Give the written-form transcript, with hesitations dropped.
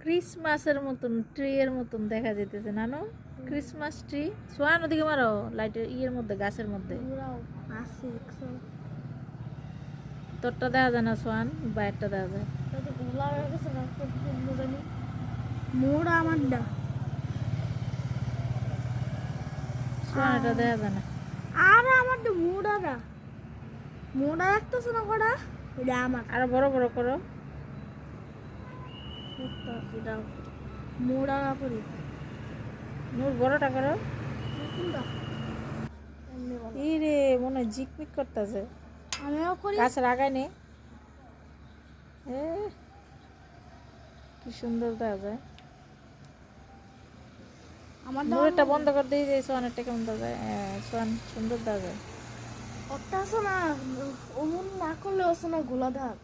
ক্রিসমাসের মতন ট্রি এর মতন দেখা যেতেছে নানু। Christmas tree. সোয়ান ওদিকে মারো, লাইটের ইয়ের মধ্যে, গাছের মধ্যে। আছে দেখছো তোরটা দেখা যায় না সোয়ান, বাইরটা দেখা যায়। গোলা হয়ে গেছে না, খুব সুন্দর জানি মোড়া আমারটা। সোয়ান এটা দেখা যায় না। আর আমারটা মোড়ারা মোড়া রাখতেছে না করা, এটা আমার আরো বড় বড় করো। এটা মোড়া করি নূর বড়টা করো। ই রে, মনে হয় ঝিকমিক করতেছে। আমিও করি। গাছের আগায় নে। এ কি সুন্দর দেখা যায়। আমার নূরেরটা বন্ধ করে দিয়ে যে সোয়ানেরটা কেমন দেখা যায়। সোয়ান সুন্দর দেখা যায়। ওটা আছে না, অমন না করলে আছে না গোলা ধাক।